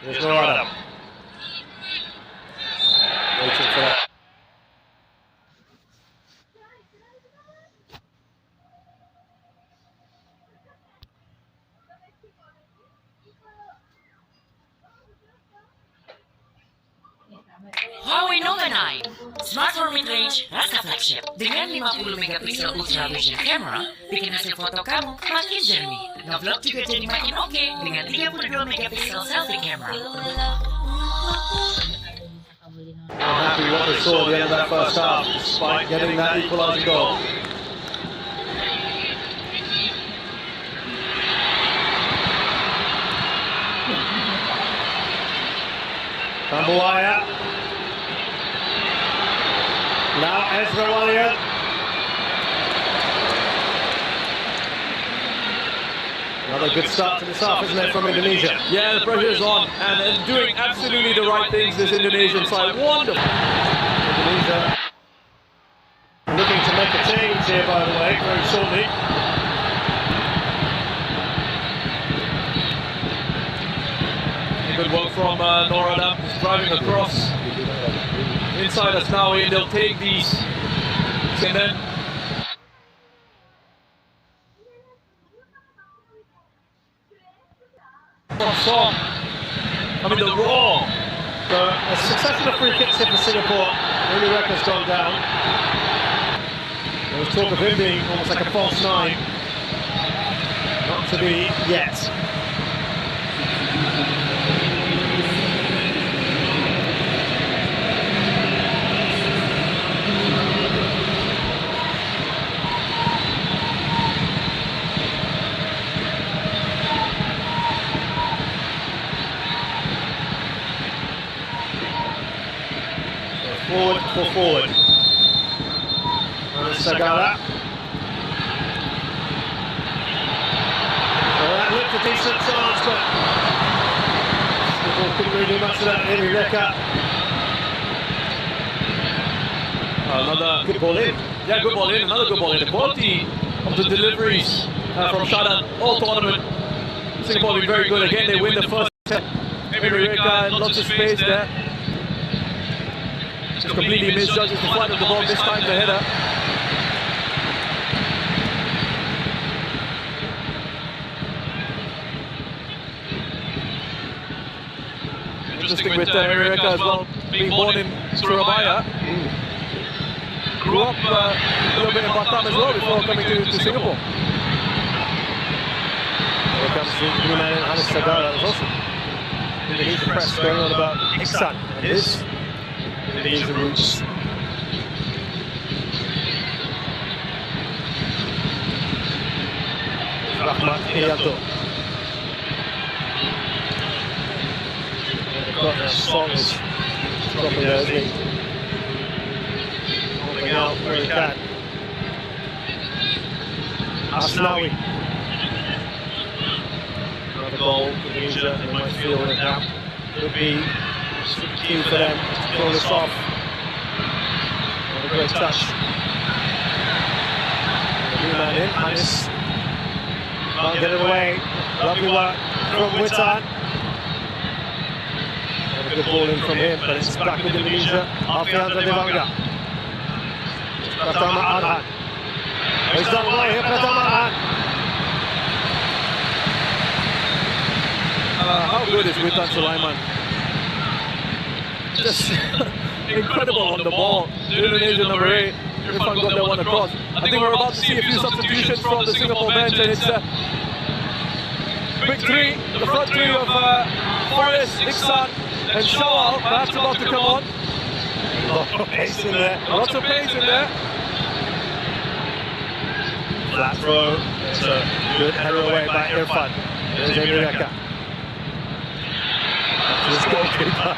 There's no Adam. Waiting for that. Huawei Nova 9, smartphone mid-range rasa flagship dengan 50 megapiksel ultra vision camera, bikin hasil foto kamu makin jernih. Nge-vlog juga jadi makin oke dengan 32 megapiksel selfie camera. Happy what they saw at the end of that first half, despite getting that equalising goal. Kambuaya. Now Ezra Walia. Another good start to this half, isn't it, from Indonesia? Yeah, the pressure is on, and they're doing absolutely the right things, this Indonesian side. Wonderful. Indonesia looking to make a change here, by the way, very shortly. Good work from Noradam, he's driving across. Inside us now, and they'll take these. And then song. I mean, the raw. So a succession of free kicks here for Singapore. Really record's gone down. There was talk of him being almost like a false nine. Not to be yet. Forward. Sagala. Well, that looked a decent chance, but Singapore couldn't really do much of that. Henry Reka. Another Good ball in. Yeah, good ball in. Another good ball in. The quality of the deliveries from Shadan all tournament. Singapore will be very good. Again, they win the first set. Henry Reka, lots of space there. Just completely misjudges the flight of the ball, this time the header. Interesting with America as well, being born in Surabaya. Grew up a little bit in Batam as well before coming to Singapore. Here comes the new man in Hannes Sagala. There's also Indonesian press going on about Iksan and his Indonesian roots. Rahmat Irianto. The song is dropping there, isn't he? Holding out where he can. Asnawi. Another goal, Indonesia, they might feel it now. Could be key for them to pull this off. What a great touch. The new man in, Hannes. Can't get it away. Lovely work from Witan. And a good ball in from him, but it's back with Indonesia. Alfiandra Devanga. Pratama Arhan. He's done well here, Pratama Arhan. How good is Witan Sulaiman? Just incredible on the ball. The Indonesian number 8. Irfan got that one across. I think we're about to see a few substitutions from the Singapore bench, and it's big three, the front three of Forrest, Iksan, and Shawal perhaps about to come on. Lots of pace in there. Lots of pace in there. Flat throw. It's a good header away by Irfan. There's Enrique. This goalkeeper.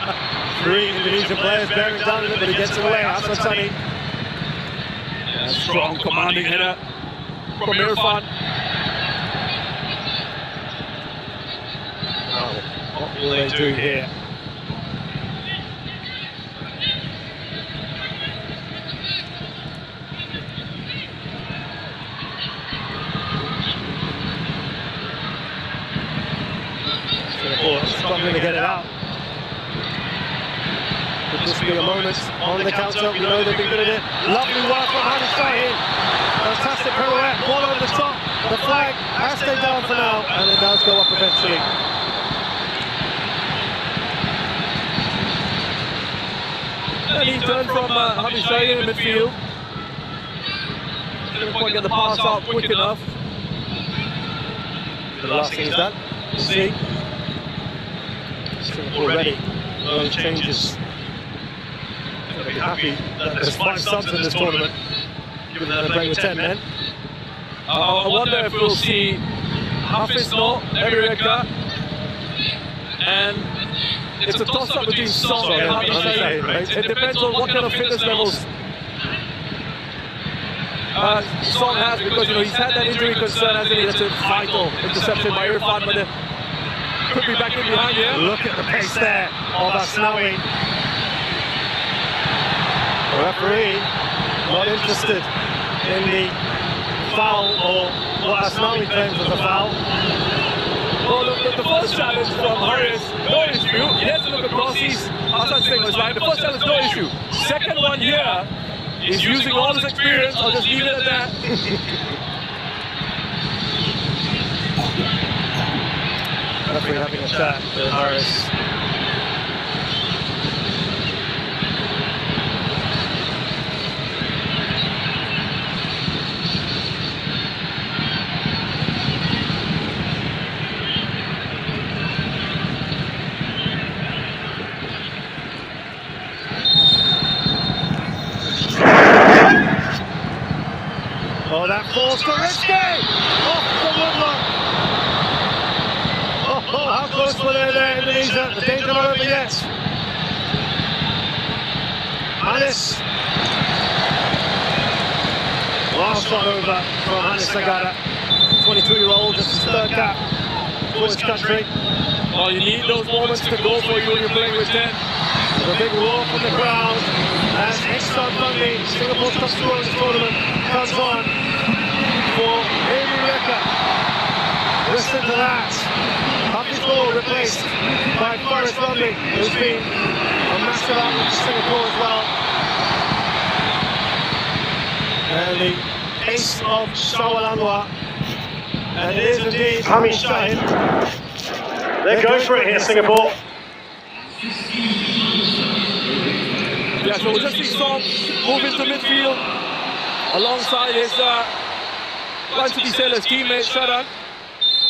3 Indonesian players bearing down on it, but he gets it away. Hassan Sani. Strong commanding header from Irfan. Now, what will they do here? Singapore strong struggling to get it out. Could this be a moment on the counter? We know they've been good at it. Lovely work from Hadi Shahin. Fantastic pirouette, ball over the top. The flag has stayed down for now, and it does go up eventually. And he turned from Hadi Shahin in midfield. Didn't quite get the pass out quick enough. The last thing is done. We'll see. Singapore ready. Early changes. They'll be happy that there's 5 subs in this tournament, given that they're playing with 10 men. I wonder if we'll see Hafiz No, every red card. And it's a toss-up between Song and Hadi Shahin. It depends on what kind of fitness levels Song has, because he's had that injury concern, hasn't he? That's a vital interception by Irfan, but could be back in behind here. Look at the pace there of Asnawi. The referee not interested in the foul, or what Asnawi claims was a foul. Well, the first challenge from Haris, no issue. He has to look across, Hassan Singh was line. The first challenge, no issue. Second one here, he's using all his experience. I'll just leave it at that. Referee having a chat with Haris. Oh, that falls to Rizky! Off the woodlock! Oh, how close were they there, Indonesia? The danger not over yet. Anis. Wow, shot over from Anis Sagara. 22-year-old, just his 3rd cap for his country. Oh, you need those moments to go for you when you're playing with 10. There's a big roar from the crowd as Iksan Bundy, Singapore's top scorer in this tournament, comes on for Amy Reka. Listen to that. Hafiz Ball replaced by Forrest Bundy, who's been a massive outlet for Singapore as well. And the ace of Shawal Anwar. And it is indeed Hamid Shahin. They're going for it here, Singapore. Yeah, so we'll just see Song move into midfield alongside his Man City Sailors teammate Sharan.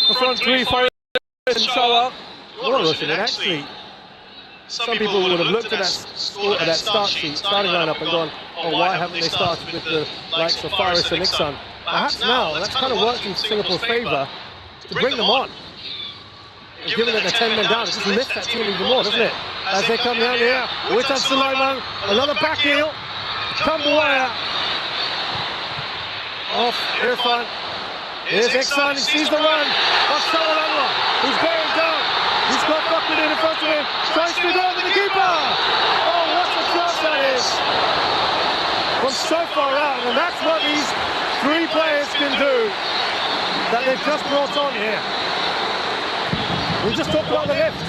The front three, Farid and Shawal. Well, listen, and actually, some people would have looked at that starting lineup and gone, oh, why haven't they started with the likes of Faris and Iksan? Perhaps now, that's kind of worked in Singapore's favour to bring them on. And given that they're 10 men down, it just lifts that team even more, doesn't it? As they come down here, Witan Sulaiman, another back heel, Kambuaya, off Irfan. Here's Iksan, he sees the run of Shawal Anwar, who's bearing down. He's got Buckley in front of him, tries to go over the keeper. Oh, what a chance that is! From so far out, and that's what these 3 players can do that they've just brought on here. We just talked about the lift.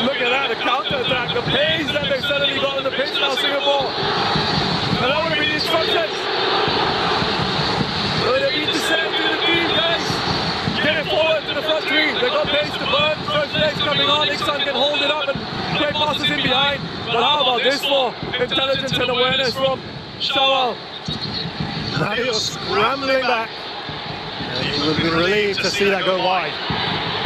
Look at that, the counter-attack, the pace that they've suddenly got on the pitch now, Singapore. And that would have been the instructions. So they need to send to the team, guys. Get it forward to the front 3. They've got pace to burn. First legs coming on. Iksan can hold it up and play passes in behind. But how about this for intelligence and awareness from Shawal? Mario scrambling back. He would have been relieved to see that go wide.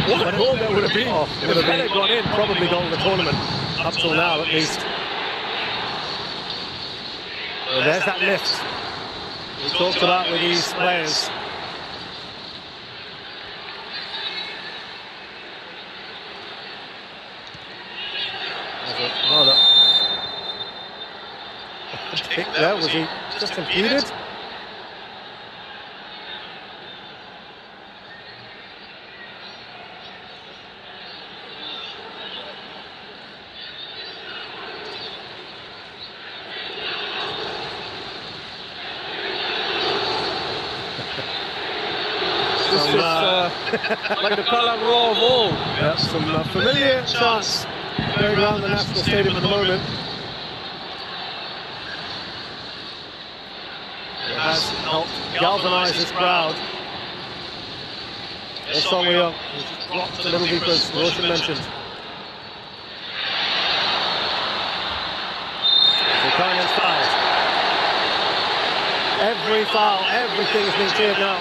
What a goal that would have been. Oh, it would have been gone in. Probably gone the tournament, up till now at least. Well, there's that lift we talked about with these players. Rather a kick there, was he just impeded? like the colour raw of old. Yeah, some familiar chants going around the National Stadium at the moment. It has helped galvanise this crowd. It's Song Young, who's blocked a little deeper, as Roshan mentioned. Buchanan's fouled. Every foul, everything's been cleared now.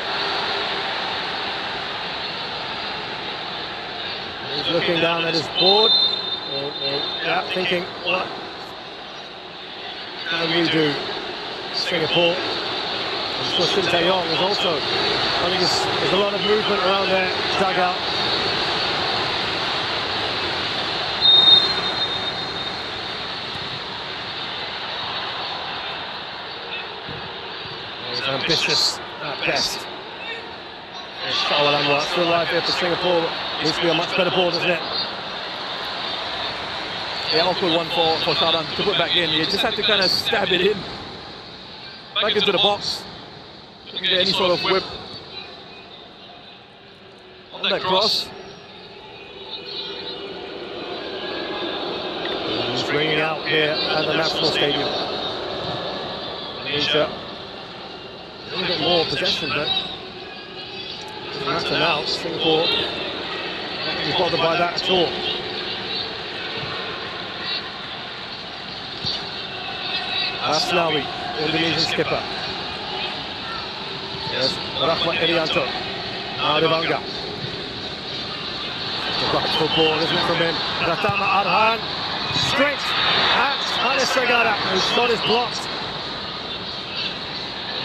He's looking down at his board, yeah, thinking, what can we do? Singapore. I'm sure Shin Tae-yong is also, I think there's a lot of movement around their dugout. He's ambitious at best. Shawalan still alive here for Singapore. Needs to be a much better ball, doesn't it? Yeah, awkward one for Shawalan to put back in. You just have to kind of stab it in. Back into the box. Couldn't get any sort of whip on that cross. He's ringing out here at the National Stadium. Indonesia, a little bit more possession, but doesn't matter now. Singapore not really bothered by that at all. Asnawi, Indonesian skipper. Yes, Rahmat Irianto. Now Devanga. The backful ball, isn't it, from him? Pratama Arhan. Straight at Anis Sagara, whose shot is blocked.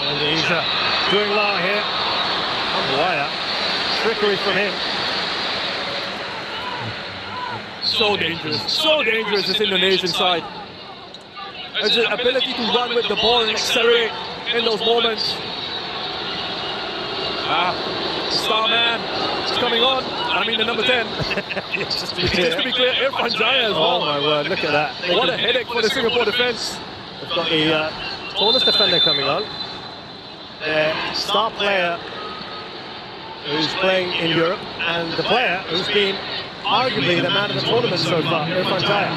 Indonesia doing well here. Wire. Trickery from him. So dangerous this Indonesian side. There's the ability to run with the ball and accelerate in those moments. The star man is coming on. I mean the number 10. Just to be clear, Irfan Jaya as well. Oh my word, look at that. What a headache for the Singapore defence. They've got the tallest defender coming on. Their star player who's playing in Europe, and the player who's been arguably the man of the tournament so far, Irfan Jaya.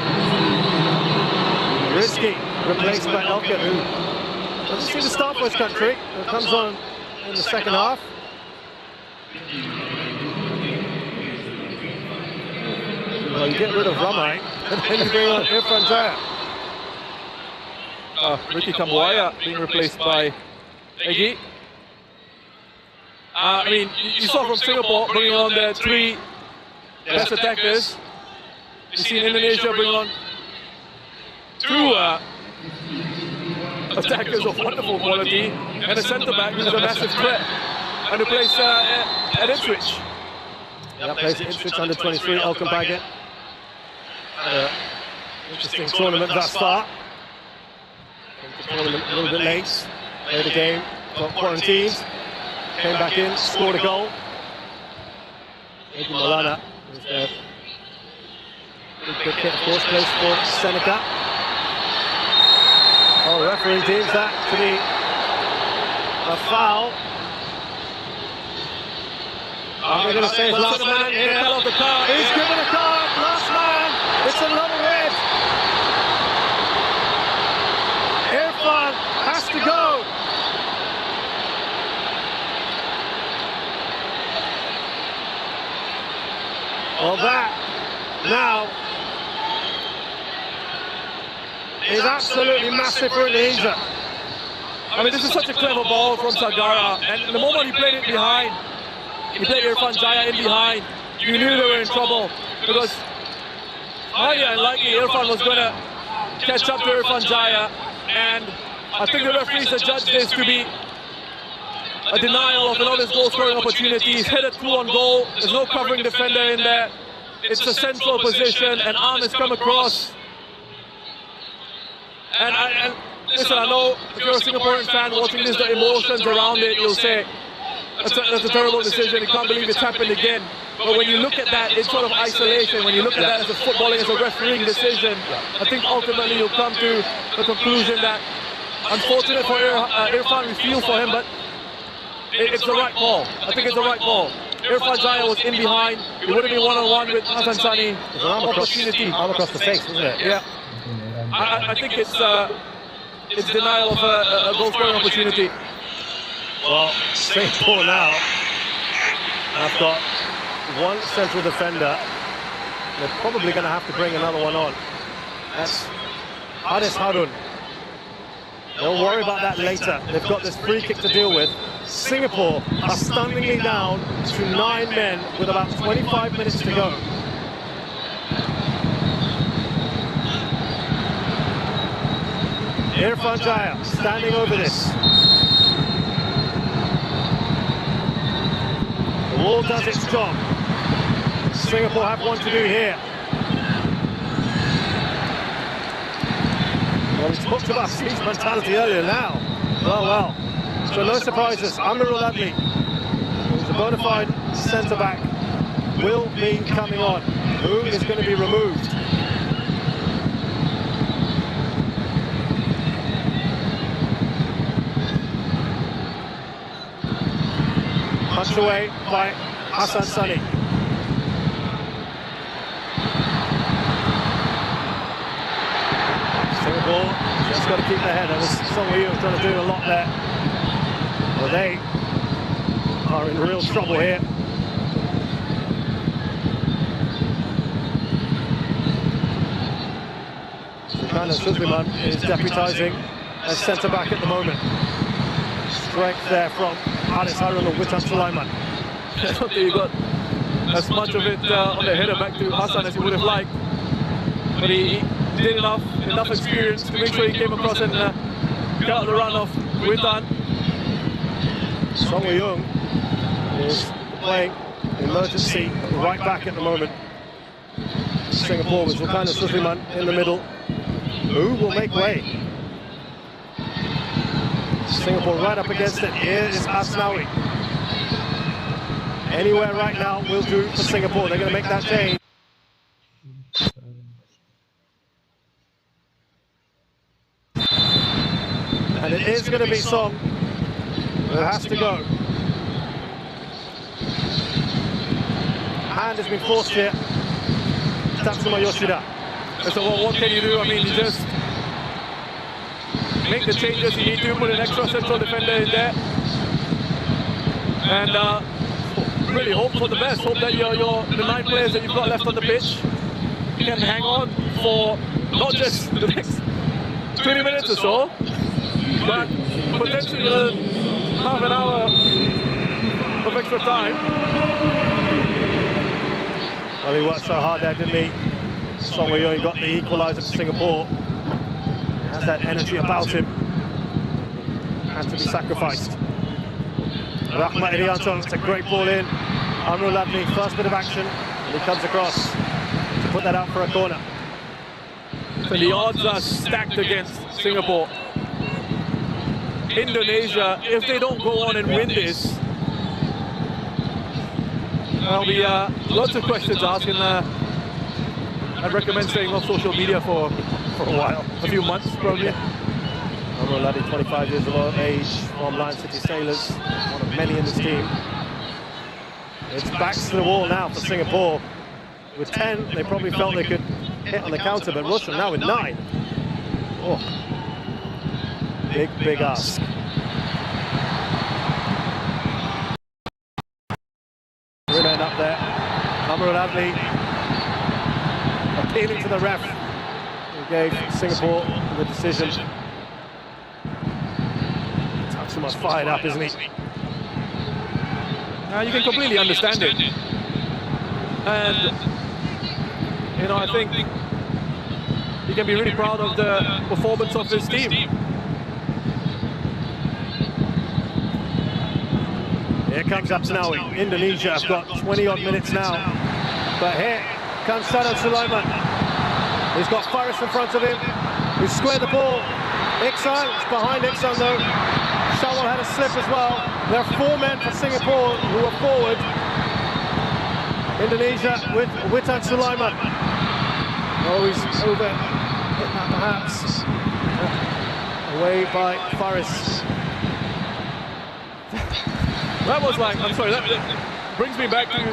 Risky, replaced by Elkin, who doesn't seem to start for his country, who comes on in the second half. Well, you get rid of Ramai, and then you bring on Irfan Jaya. Ricky Kambuaya being replaced by Egi. I mean, you saw from Singapore bringing on their 3 best attackers. You've seen Indonesia bring on 2 attackers of wonderful quality and a centre-back who's a massive threat. And who plays at Ipswich. Yeah, plays at Ipswich under 23, Elkin Baggett. Interesting tournament thus far. The tournament a little bit late. Played a game, got quarantined, came back in, scored a goal. Egi Maulana was there. Good hit, of course, plays for Seneca. Oh, the referee deems that to be a foul. We're going to say it's last man here. He's given a card, last man. It's another red. Irfan has to go. Well, that now is absolutely massive for Indonesia. I mean, this is such a clever ball from Sagara, and the moment he played it behind, he played Irfan Jaya in behind, you knew they were in trouble, because highly unlikely Irfan was going to catch up to Irfan Jaya, and I think the referees have judged this to be a denial of another goal-scoring opportunity. He's headed through on goal, there's no covering defender in there, it's a central position, and arm has come across. And listen, I know if you're a Singaporean fan watching this, the emotions around it, you'll say, that's a terrible decision, you can't believe it's happened again. But when you look at that in sort of isolation, when you look at that as a footballing, as a refereeing decision, I think ultimately you'll come to the conclusion that, unfortunate for Irfan, we feel for him, but it's the right call. I think it's the right call. Irfan Jaya was in behind, it would have been one-on-one with Hassan Sani. There's an arm across the face, wasn't it? Yeah. I think it's denial of a goal scoring opportunity. Well, Singapore now have got one central defender. They're probably going to have to bring another one on. That's Haris Harun. They'll worry about that later. They've got this free kick to deal with. Singapore are stunningly down to 9 men with about 25 minutes to go. Irfan Jaya standing over this. The wall does its job. Singapore have one to do here. Well, we talked about siege mentality earlier now. Well. So no surprises. Amirul Adli, who's a bona fide centre-back, will be coming on. Who is going to be removed? Punched away by Hassan Sani. Singapore just got to keep their head. There was Song Wei-Young trying to do a lot there. Well, they are in real trouble here. Sultan Suleiman is deputising as centre-back at the moment. Strength there from Haris Harun and Witan Sulaiman. I don't think he got as much of it on the header back to Hassan as he would have liked. But he did enough experience to make sure he came across and got the run off Witan. Song Wei-Young is playing emergency right back at the moment. Singapore with Sultan Suleiman in the middle. Who will make way? Singapore right up against it. Here is Asnawi. Anywhere right now will do for Singapore. They're going to make that change. And it is going to be Song who has to go. Hand has been forced here. Tatsuma Yoshida. So what can you do? I mean, you just make the changes you need to, put an extra central defender in there, and really hope for the best. Hope that the 9 players that you've got left on the pitch can hang on for not just the next 20 minutes or so, but potentially half an hour of extra time. Well, he worked so hard there, didn't he? Song Wei-Young got the equaliser for Singapore. He has that energy about him. Has to be sacrificed. Rahmat Irianto, it's a great ball in. Amirul Adli, first bit of action, and he comes across to put that out for a corner. So the odds are stacked against Singapore. Indonesia, if they don't go on and win this, there'll be lots of questions asked, and I'd recommend staying off social media for a while, a few months probably. Amirul Adli, 25 years of age, from Lion City Sailors, one of many in this team. It's backs to the wall now for Singapore. With 10, they probably felt they could hit on the counter, but Russia now with 9. Oh, big ask. Remain up there. Amirul Adli appealing to the ref, who gave Singapore the decision. Tatsuma's fired up, isn't he? You can completely understand it. And, you know, I think he can be really proud of the performance of his team. Here comes Asnawi. Indonesia have got 20-odd minutes now. But here comes Saddam Sulaiman. He's got Faris in front of him. He squared the ball. Iksan, it's behind Iksan though. Shawwal had a slip as well. There are 4 men for Singapore who are forward. Indonesia with Witan Sulaiman. Oh, he's over. Hit that perhaps. Away by Faris. That was like, I'm sorry, brings me back to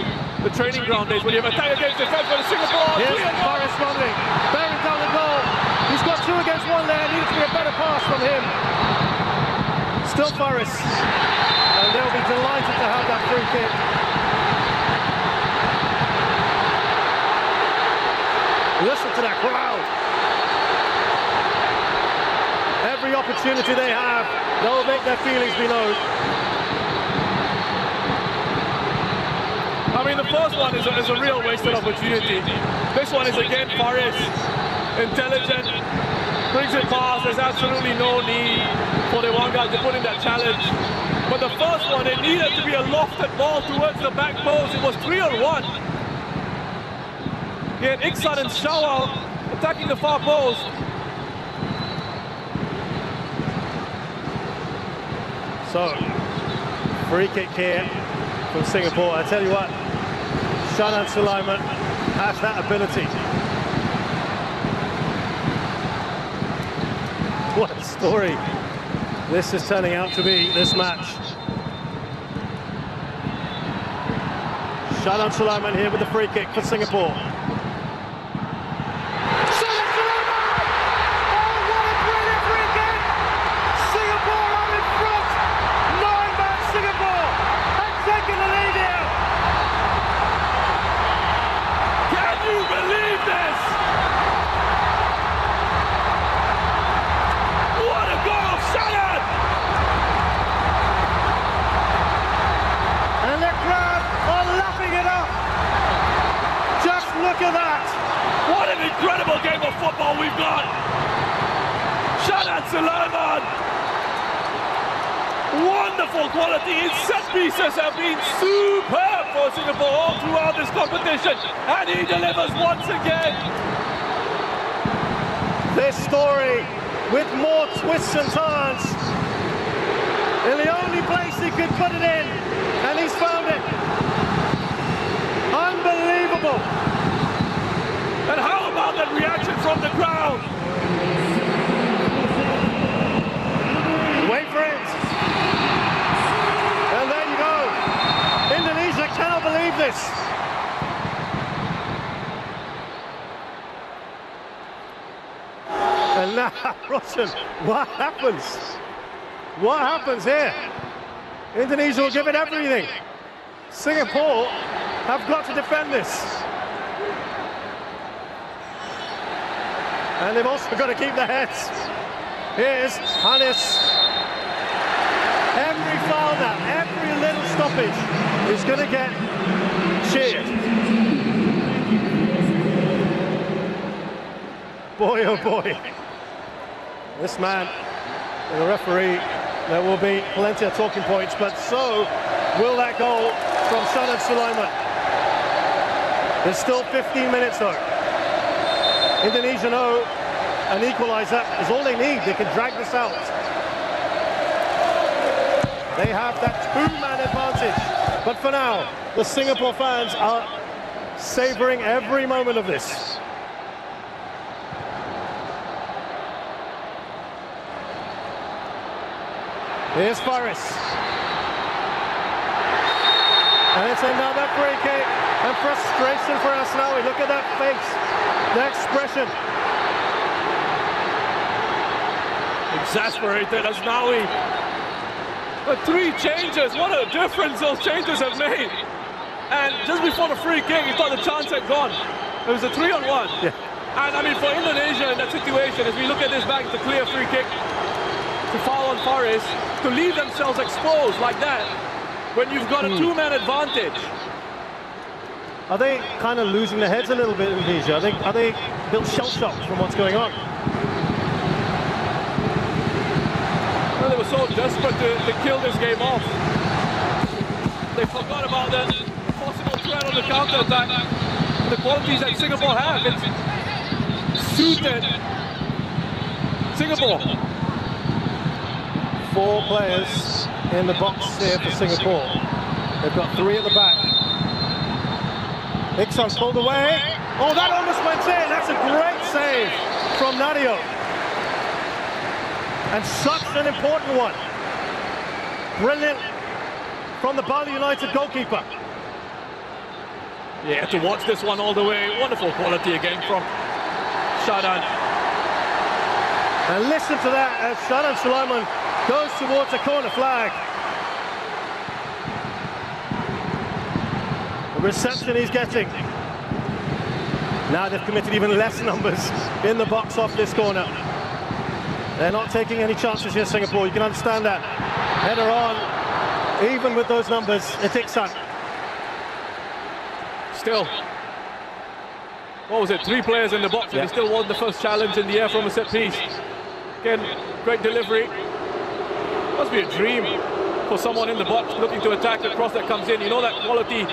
the training ground days when you have attack against defense for the Singapore. Here's Faris running, bearing down the goal. He's got 2 against 1 there. Needs to be a better pass from him. Still Faris, and they'll be delighted to have that free kick. Listen to that crowd. Every opportunity they have, they'll make their feelings be known. I mean, the first one is a real wasted opportunity. This one is again Faris, intelligent, brings it past. There's absolutely no need for the one guy to put in that challenge. But the first one, it needed to be a lofted ball towards the back post. It was 3-on-1. He had Iksan and Shawal attacking the far post. So, free kick here from Singapore. I tell you what, Shanan Sulaiman has that ability. What a story this is turning out to be, this match. Shanan Sulaiman here with the free kick for Singapore. Look at that! What an incredible game of football we've got! Shanan Sulaiman! Wonderful quality. His set pieces have been superb for Singapore all throughout this competition, and he delivers once again. This story with more twists and turns. In the only place he could put it in, and he's found it. Unbelievable. And how about that reaction from the crowd? Wait for it. And there you go. Indonesia cannot believe this. And now, Russian, what happens? What happens here? Indonesia will give it everything. Singapore have got to defend this. And they've also got to keep their heads. Here's Hannes. Every foul now, every little stoppage is going to get cheered. Boy, oh boy. This man, and the referee, there will be plenty of talking points, but so will that goal from Shanan Sulaiman. There's still 15 minutes though. Indonesia know an equaliser is all they need. They can drag this out. They have that 2-man advantage. But for now, the Singapore fans are savouring every moment of this. Here's Faris. And it's another free kick. And frustration for Asnawi. Look at that face, the expression. Exasperated Asnawi. The 3 changes, what a difference those changes have made. And just before the free kick, he thought the chance had gone. It was a 3-on-1. Yeah. And I mean, for Indonesia in that situation, as we look at this back, it's a clear free kick to foul on Faris, to leave themselves exposed like that, when you've got a 2-man advantage. Are they kind of losing their heads a little bit, Indonesia? Are they a bit shell-shocked from what's going on? Well, they were so desperate to kill this game off. They forgot about the possible threat on the counter-attack. The qualities that Singapore have, it's suited Singapore. 4 players in the box here for Singapore. They've got 3 at the back. Iksan pulled away. Oh, that almost went in. That's a great save from Nadio. And such an important one. Brilliant from the Bali United goalkeeper. Yeah, to watch this one all the way. Wonderful quality again from Shadan. And listen to that as Shadan Sulaiman goes towards a corner flag. The reception he's getting. Now they've committed even less numbers in the box off this corner. They're not taking any chances here, Singapore. You can understand that. Header on, even with those numbers, it's Iksan. Still, what was it, 3 players in the box, and he still won the first challenge in the air from a set piece. Again, great delivery. Must be a dream for someone in the box looking to attack the cross that comes in. You know that quality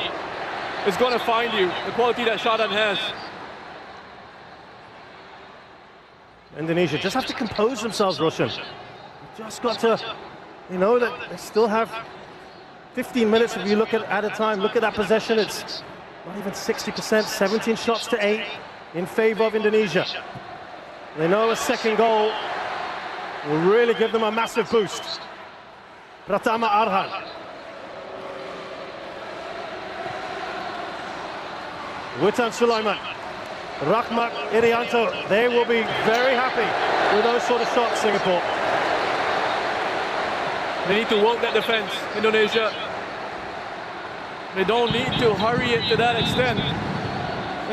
is going to find you, the quality that Shadan has. Indonesia just have to compose themselves, Roshan. Just got to, you know, that they still have 15 minutes if you look at a time. Look at that possession, it's not even 60%, 17 shots to 8 in favor of Indonesia. They know a second goal will really give them a massive boost. Pratama Arhan. Witan Sulaiman, Rahmat Irianto, they will be very happy with those sort of shots, Singapore. They need to work that defense, Indonesia. They don't need to hurry it to that extent.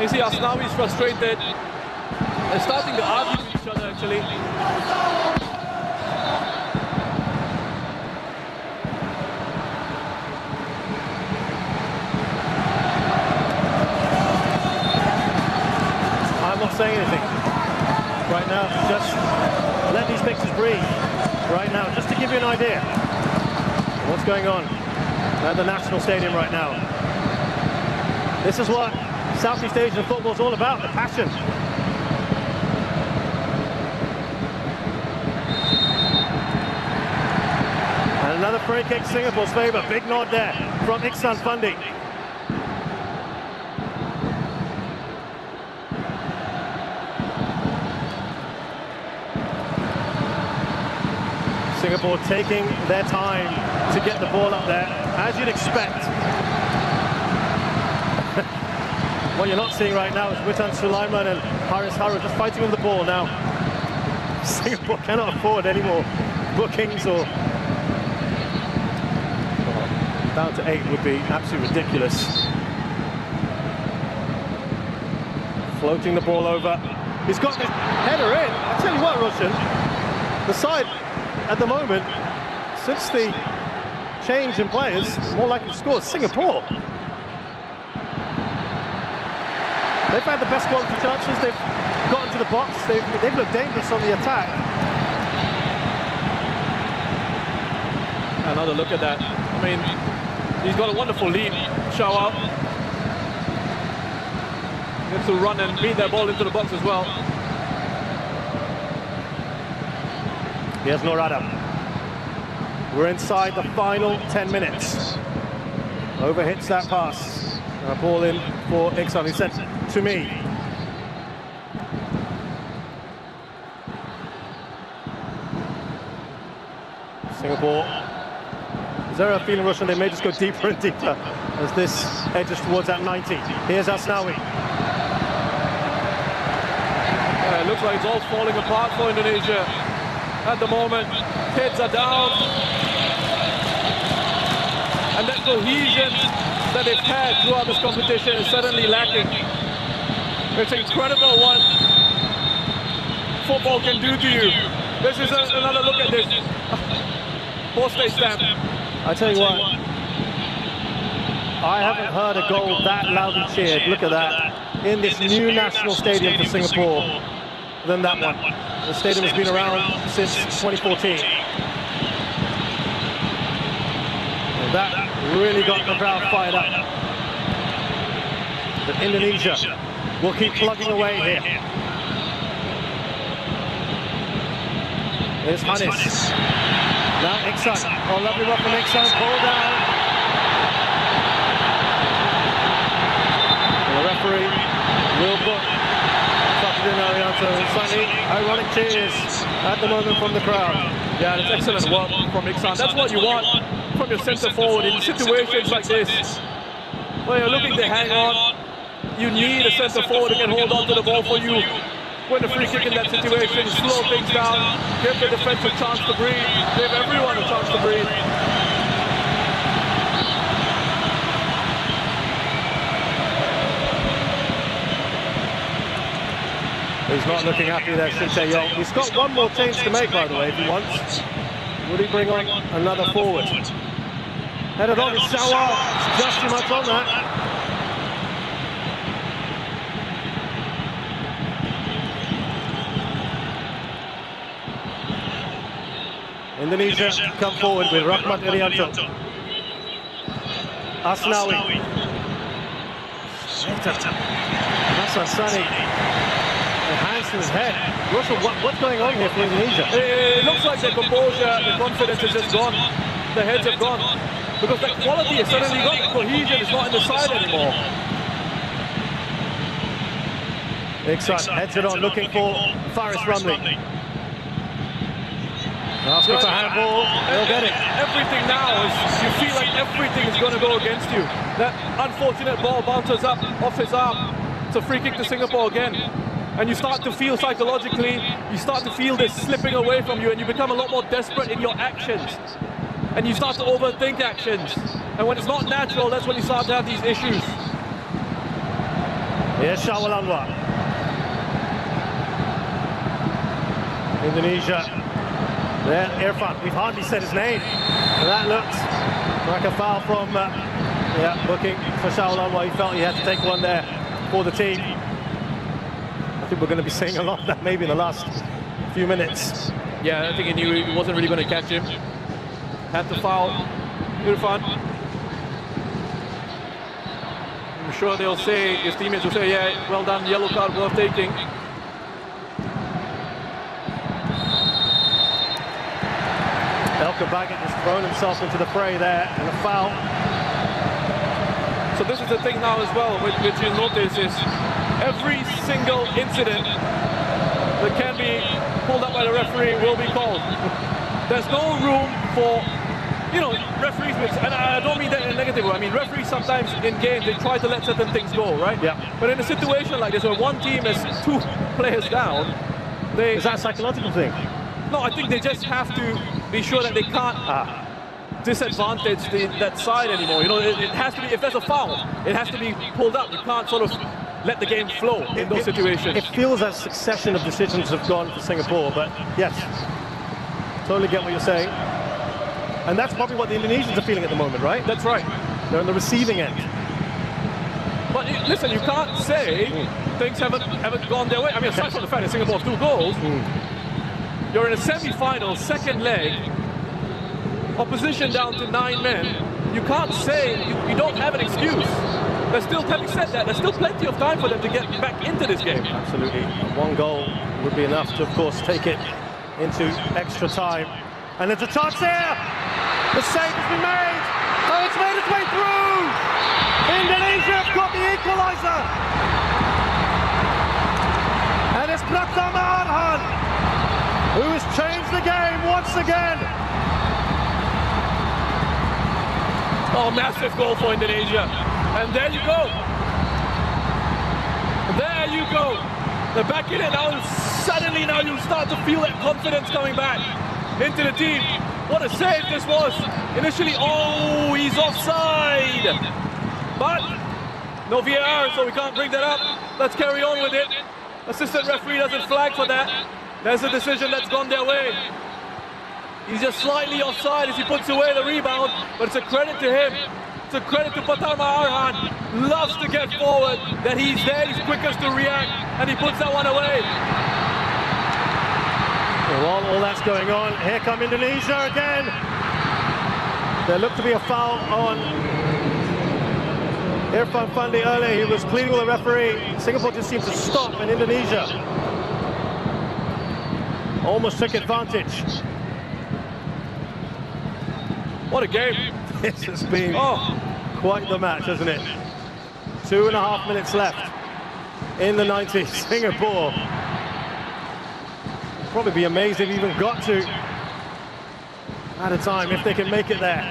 You see Asnawi is frustrated. They're starting to argue with each other, actually. I'm not saying anything right now. Just let these pictures breathe right now, just to give you an idea of what's going on at the National Stadium right now. This is what Southeast Asian football is all about, the passion. And another free kick, Singapore's favour. Big nod there from Iksan Fandi. Singapore taking their time to get the ball up there, as you'd expect. What you're not seeing right now is Witan Sulaiman and Haris Haru just fighting on the ball now. Singapore cannot afford any more bookings, or down to 8 would be absolutely ridiculous. Floating the ball over. He's got the header in. I tell you what, Roshan, the side at the moment, since the change in players, more likely to score Singapore. They've had the best quality chances, they've gotten to the box, they've looked dangerous on the attack. Another look at that. I mean, he's got a wonderful lead. Show out. Gets to run and beat that ball into the box as well. Here's Norada. We're inside the final 10 minutes. Overhits that pass. Ball in for Iksan. He sent to me. Singapore. Is there a feeling, Russian, they may just go deeper and deeper as this edges towards that 90? Here's Asnawi. It looks like it's all falling apart for Indonesia at the moment. Heads are down, and that cohesion that they've had throughout this competition is suddenly lacking. It's incredible what football can do to you. This is another look at this postage stamp. I tell you what, I haven't heard a goal that loudly cheered, look at that, in this new national stadium for Singapore than that one. The stadium has been around since 2014. And that really got the crowd fired up. But Indonesia will keep plugging away here. Here's Hanis. Now Iksan. Oh, lovely run from Iksan. Ball down. And the referee will book Slightly ironic cheers at the moment from the crowd. Yeah, it's excellent work from Iksan. That's what you want from your centre forward in situations like this, where you're looking to hang on, you need a centre forward who can hold on to the ball for you. Win a free kick in that situation, slow things down, give the defense a chance to breathe, give everyone a chance to breathe. He's not looking happy there, Shin Tae-yong. He's got one more change to make, by the way, if he wants. Would he bring on another forward? Headed on, it's Shawa. It's just too much on that. Indonesia come forward with Rahmat Irianto. Asnawi. Hassan Sani. Hands to his head. Russell, what's going on here for Indonesia? It looks like the composure, the confidence is just gone. The heads have gone. Because that quality has suddenly got the cohesion, it's not in the side anymore. Iksan heads it on, looking for Faris Rumley. Asking for handball, he'll get it. Everything now is, you feel like everything is going to go against you. That unfortunate ball bounces up off his arm. It's a free kick to Singapore again. And you start to feel psychologically, you start to feel this slipping away from you, and you become a lot more desperate in your actions. And you start to overthink actions. And when it's not natural, that's when you start to have these issues. Here's Shawal Anwar. Indonesia. There, Irfan. We've hardly said his name. And that looks like a foul from, looking for Shawal Anwar. He felt he had to take one there for the team. I think we're going to be seeing a lot of that maybe in the last few minutes. Yeah, I think he knew he wasn't really going to catch him. Had to foul Irfan. I'm sure they'll say, his teammates will say, yeah, well done, yellow card worth taking. Elka Baggett has thrown himself into the fray there, and a foul. So this is the thing now as well, which you'll notice is every single incident that can be pulled up by the referee will be called. There's no room for, referees, and I don't mean that in a negative way. I mean, referees sometimes in games, they try to let certain things go, right? Yeah. But in a situation like this, where one team is 2 players down, Is that a psychological thing? No, I think they just have to be sure that they can't disadvantage that side anymore. It has to be, if there's a foul, it has to be pulled up. You can't sort of let the game flow in those situations. It feels as succession of decisions have gone for Singapore, but yes, totally get what you're saying. And that's probably what the Indonesians are feeling at the moment, right? That's right. They're on the receiving end. But listen, you can't say things haven't gone their way. I mean, aside from the fact that Singapore have 2 goals, you're in a semi-final, second leg, opposition down to 9 men. You can't say, you don't have an excuse. There's still, having said that, there's still plenty of time for them to get back into this game. Absolutely. 1 goal would be enough to, of course, take it into extra time. And there's a chance here! The save has been made! Oh, it's made its way through! Indonesia have got the equaliser! And it's Pratama Arhan who has changed the game once again! Oh, massive goal for Indonesia. And there you go. There you go. They're back in it now. Suddenly now you start to feel that confidence coming back into the team. What a save this was. Initially, oh, he's offside. But no VAR, so we can't bring that up. Let's carry on with it. Assistant referee doesn't flag for that. There's a decision that's gone their way. He's just slightly offside as he puts away the rebound, but it's a credit to him. It's a credit to Pratama Arhan. Loves to get forward, that he's there, he's quickest to react, and he puts that one away. While all that's going on, here come Indonesia again. There looked to be a foul on Irfan Fandi earlier. He was pleading with the referee. Singapore just seemed to stop, and Indonesia almost took advantage. What a game. This has been quite the match, hasn't it? 2.5 minutes left in the 90s. Singapore probably be amazed if he even got to at a time, if they can make it there.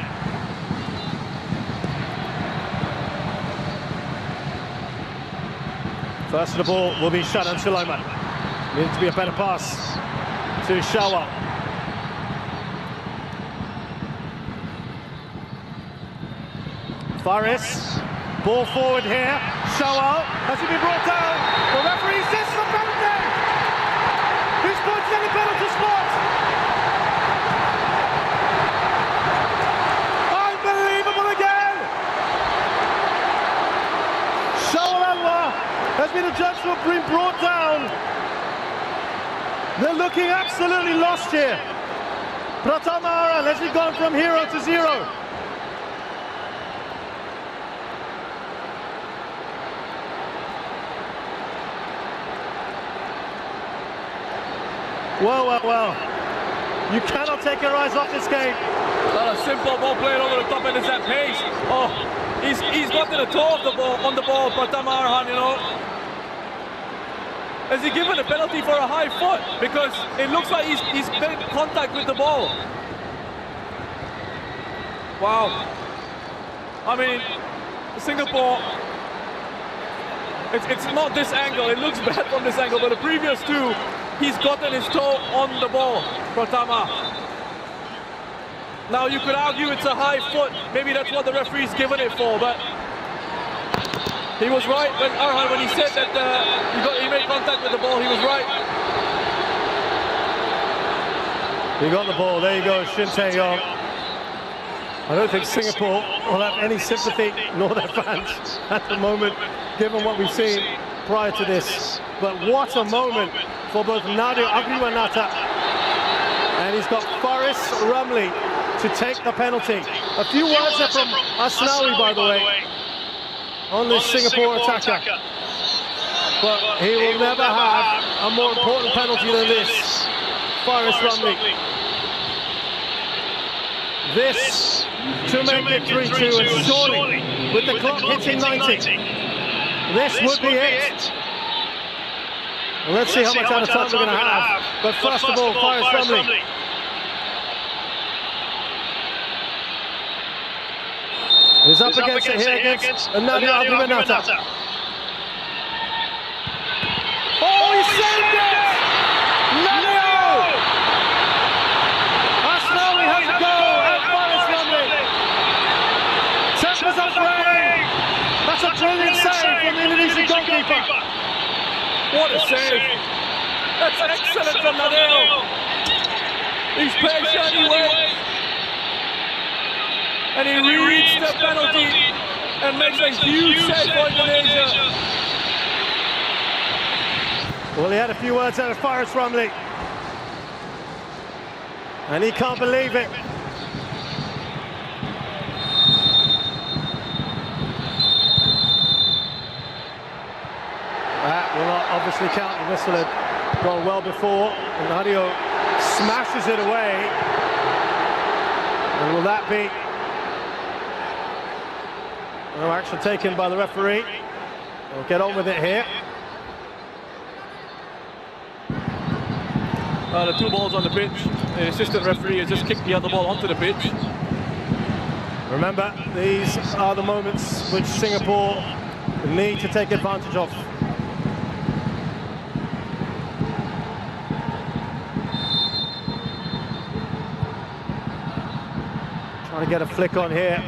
First of the ball will be Shadan Sulaiman. Needs to be a better pass to Shawal. Faris, ball forward here. Shawal, has he been brought down? The referee says the penalty! He's pointing at the penalty spot! Unbelievable again! Shawal Anwar has been adjudged to have been brought down. They're looking absolutely lost here. Pratama Aran has he gone from hero to zero. Well. You cannot take your eyes off this game. Not a simple ball played over the top and it's that pace. Oh, he's got to the toe of the ball, on the ball, Pratama Arhan, you know. Has he given a penalty for a high foot? Because it looks like he's made contact with the ball. Wow. I mean, Singapore, it's not this angle. It looks bad from this angle, but the previous two, he's gotten his toe on the ball, Pratama. Now you could argue it's a high foot. Maybe that's what the referee's given it for, but he was right when Arhan, when he said that he made contact with the ball, he was right. He got the ball, there you go, Shin Tae-yong. I don't think Singapore will have any sympathy, nor their fans, at the moment, given what we've seen prior to this. But what a moment for both Nadia Agriwanata and he's got Faris Ramli to take the penalty. A few words there from Asnawi, by the way, on this Singapore attacker. But he will never have a more important penalty than this. Faris Ramli. This to make it 3-2, and surely, with the clock hitting 90, this would be it. Well, let's see how much out of time we're going to have. But first of all, Faris Ramli. He's up against it here against Nadia Agriwanata. Oh, he saved it! Nadia! Asnawi has a go at Faris Ramli. Tempers up frame. That's a brilliant save from the Indonesian goalkeeper. What a save! That's excellent from Nadia. He's patient, he waits. And he reads the penalty and makes a huge save for Indonesia. Well, he had a few words out of Faris Ramli. And he can't believe it. That will not obviously count. The whistle had gone well before. And Nadia smashes it away. And will that be no action taken by the referee? We'll get on with it here. The two balls on the pitch. The assistant referee has just kicked the other ball onto the pitch. Remember, these are the moments which Singapore need to take advantage of. Trying to get a flick on here.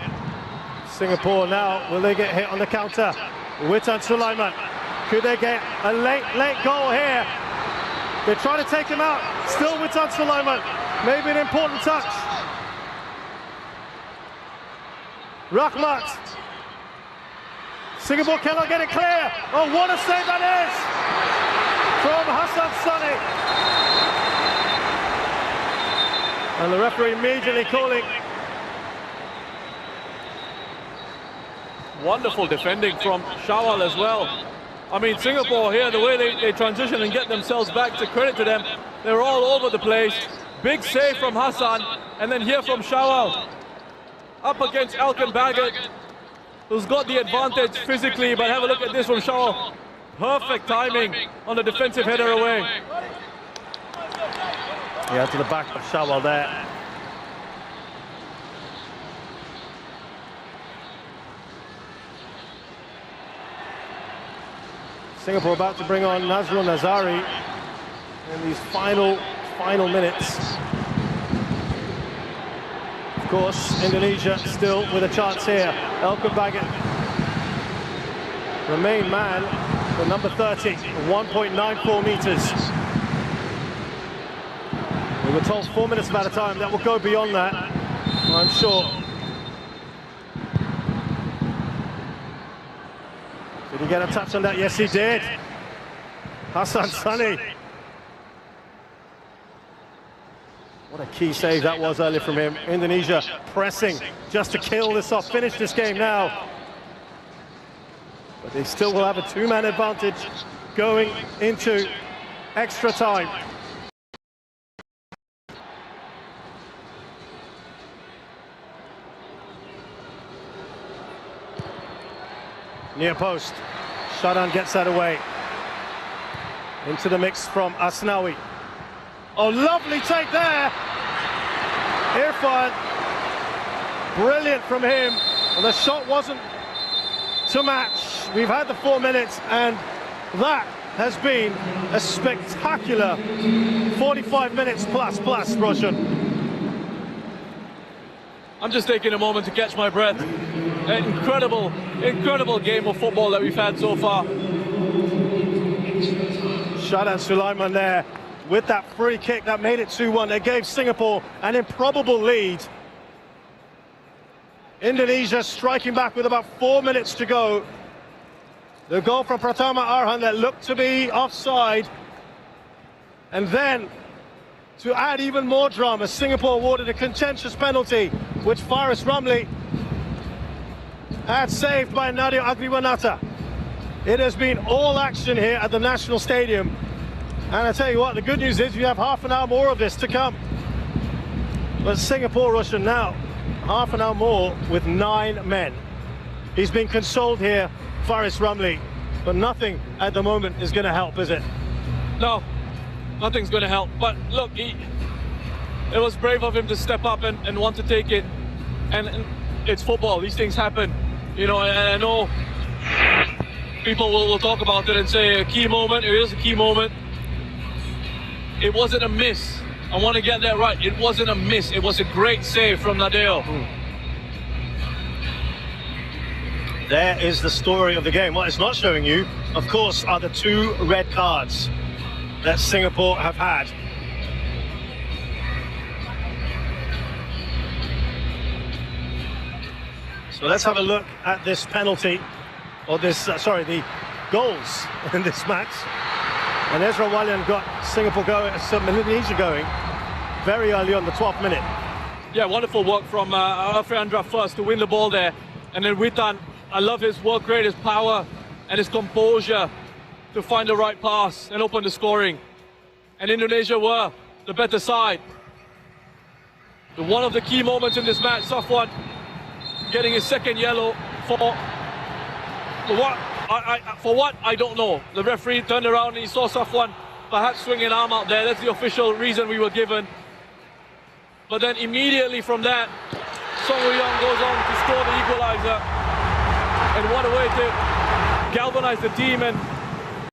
Singapore now, will they get hit on the counter? Witan Sulaiman, could they get a late goal here? They're trying to take him out, still Witan Sulaiman, maybe an important touch. Rahmat, Singapore cannot get it clear. Oh, what a save that is from Hassan Sani. And the referee immediately calling. Wonderful defending from Shawal as well. I mean, Singapore here, the way they transition and get themselves back, to credit to them, they're all over the place. Big save from Hassan, and then here from Shawal. Up against Alkan Bagat, who's got the advantage physically, but have a look at this from Shawal. Perfect timing on the defensive header away. Yeah, to the back of Shawal there. Singapore about to bring on Nazrul Nazari in these final minutes. Of course, Indonesia still with a chance here. Elkan Baggett, the main man, the number 30, 1.94 meters. We were told 4 minutes about a time. That will go beyond that, I'm sure. Did he get a touch on that? Yes, he did. Hassan Sunny. What a key save that was earlier from him. Indonesia pressing just to kill this off, finish this game now. But they still will have a two-man advantage going into extra time. Near post, Shadan gets that away. Into the mix from Asnawi. Oh, lovely take there. Irfan, brilliant from him. Well, the shot wasn't to match. We've had the 4 minutes, and that has been a spectacular 45 minutes plus, Roshan. I'm just taking a moment to catch my breath. An incredible game of football that we've had so far. Shadan Sulaiman there with that free kick that made it 2-1. They gave Singapore an improbable lead. Indonesia striking back with about 4 minutes to go. The goal from Pratama Arhan that looked to be offside. And then, to add even more drama, Singapore awarded a contentious penalty, which Faris Ramli had saved by Nadia Agriwanata. It has been all action here at the National Stadium. And I tell you what, the good news is we have half an hour more of this to come. But Singapore, Russian now, half an hour more with 9 men. He's been consoled here, Faris Ramli, but nothing at the moment is going to help, is it? No, nothing's going to help. But look, it was brave of him to step up and want to take it. And it's football, these things happen. You know, and I know people will talk about it and say a key moment. It is a key moment. It wasn't a miss. I want to get that right. It wasn't a miss. It was a great save from Nadeo. There is the story of the game. What it's not showing you, of course, are the 2 red cards that Singapore have had. So let's have a look at this penalty, or this, the goals in this match. And Ezra Walian got Singapore going, Indonesia going very early on, the 12th minute. Yeah, wonderful work from Afriandra first to win the ball there. And then Witan, I love his work rate, his power, and his composure to find the right pass and open the scoring. And Indonesia were the better side. One of the key moments in this match, Safwan getting his second yellow for what I don't know. The referee turned around and he saw Safwan perhaps swing an arm out there. That's the official reason we were given. But then immediately from that, Song Woo-young goes on to score the equalizer. And what a way to galvanize the team and